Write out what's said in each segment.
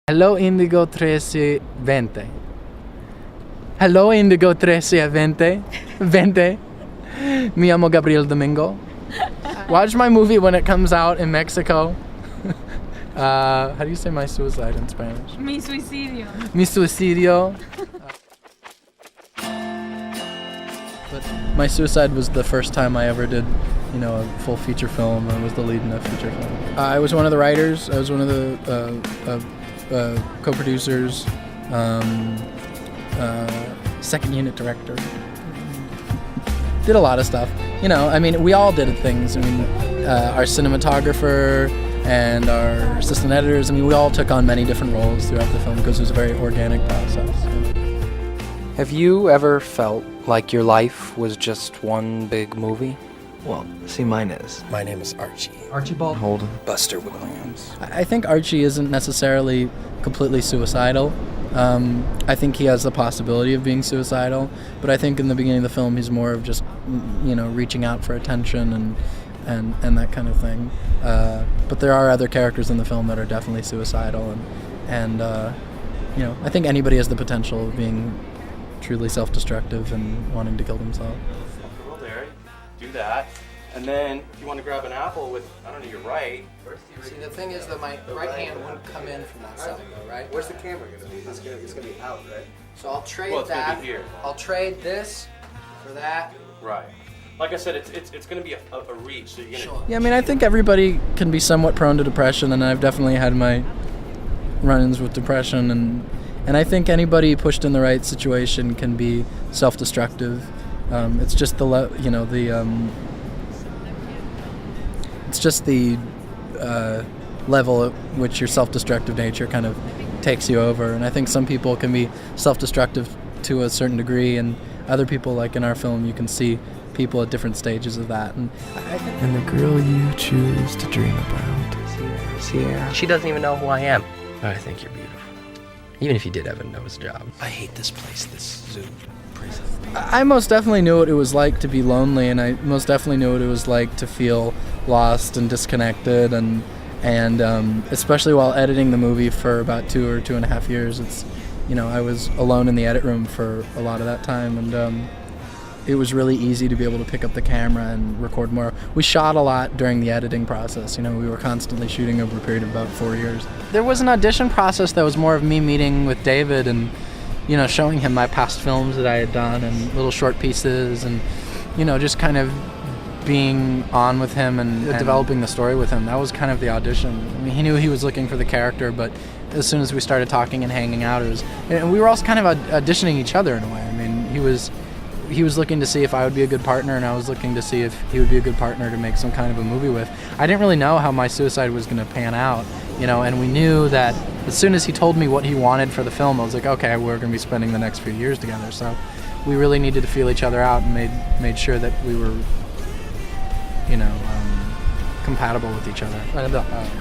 Hello Indigo 13 20. Hello Indigo 13 20. 20. Me llamo Gabriel Domingo. Watch my movie when it comes out in Mexico. How do you say my suicide in Spanish? Mi suicidio. Mi suicidio. But my suicide was the first time I ever did, a full feature film. I was the lead in a feature film. I was one of the writers. I was one of the co-producers, second unit director. Did a lot of stuff. We all did things. Our cinematographer and our assistant editors, we all took on many different roles throughout the film because it was a very organic process. Have you ever felt like your life was just one big movie? Well, see, mine is. My name is Archie. Archibald Holden. Buster Williams. I think Archie isn't necessarily completely suicidal. I think he has the possibility of being suicidal, but I think in the beginning of the film he's more of just, reaching out for attention and that kind of thing. But there are other characters in the film that are definitely suicidal, and I think anybody has the potential of being truly self-destructive and wanting to kill themselves. Well, there, do that, and then if you want to grab an apple with, your right. See, the thing is that my right hand wouldn't come in from that side, though, right? Where's the camera going to be? It's going to be out, right? So I'll trade Well, it's that. gonna be here. I'll trade this for that. Right. Like I said, it's going to be a reach, so you're going to... Sure. Yeah, I think everybody can be somewhat prone to depression, and I've definitely had my run-ins with depression, and I think anybody pushed in the right situation can be self-destructive. It's just it's just the level at which your self-destructive nature kind of takes you over, and I think some people can be self-destructive to a certain degree, and other people, like in our film, you can see people at different stages of that. And the girl you choose to dream about. Sierra. She doesn't even know who I am. But I think you're beautiful. Even if you did have a nose job. I hate this place, this zoo, prison. I most definitely knew what it was like to be lonely, and I most definitely knew what it was like to feel lost and disconnected, and especially while editing the movie for about 2 or 2.5 years. It's, I was alone in the edit room for a lot of that time, and it was really easy to be able to pick up the camera and record more. We shot a lot during the editing process. We were constantly shooting over a period of about 4 years. There was an audition process that was more of me meeting with David and, showing him my past films that I had done and little short pieces and, just kind of being on with him and developing the story with him. That was kind of the audition. He knew he was looking for the character, but as soon as we started talking and hanging out, and we were also kind of auditioning each other in a way. He was looking to see if I would be a good partner, and I was looking to see if he would be a good partner to make some kind of a movie with. I didn't really know how my suicide was going to pan out, and we knew that as soon as he told me what he wanted for the film, I was like, okay, we're going to be spending the next few years together. So we really needed to feel each other out and made sure that we were, compatible with each other.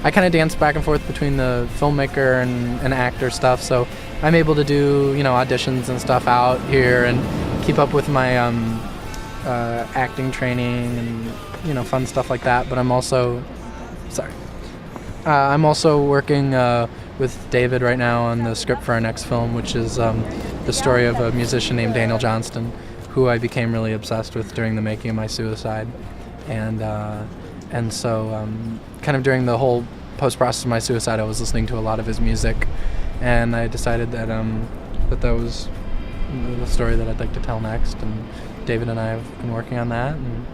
I kind of dance back and forth between the filmmaker and actor stuff, so I'm able to do, auditions and stuff out here and keep up with my acting training and, fun stuff like that. But I'm also working with David right now on the script for our next film, which is the story of a musician named Daniel Johnston, who I became really obsessed with during the making of my suicide. And so kind of during the whole post-process of my suicide, I was listening to a lot of his music, and I decided that that was the story that I'd like to tell next, and David and I have been working on that, and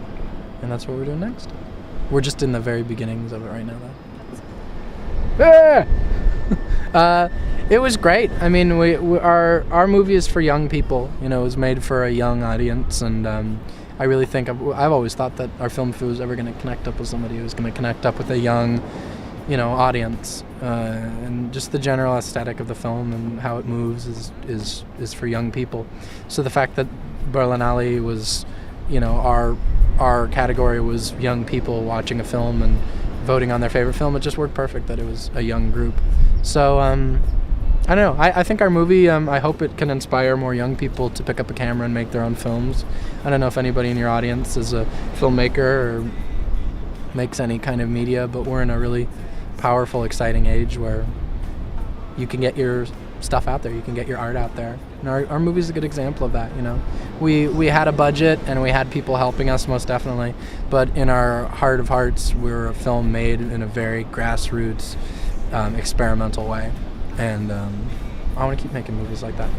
that's what we're doing next. We're just in the very beginnings of it right now, though. It was great. Our movie is for young people. It was made for a young audience, and I really think I've always thought that our film, if it was ever going to connect up with somebody, it was going to connect up with a young, audience, and just the general aesthetic of the film and how it moves is for young people. So the fact that Berlinale was, our category was young people watching a film and voting on their favorite film, it just worked perfect that it was a young group. So I don't know. I think our movie, I hope it can inspire more young people to pick up a camera and make their own films. I don't know if anybody in your audience is a filmmaker or makes any kind of media, but we're in a really powerful, exciting age where you can get your stuff out there. You can get your art out there. And our movie's a good example of that. You know, we had a budget and we had people helping us, most definitely. But in our heart of hearts, we were a film made in a very grassroots, experimental way. And I want to keep making movies like that.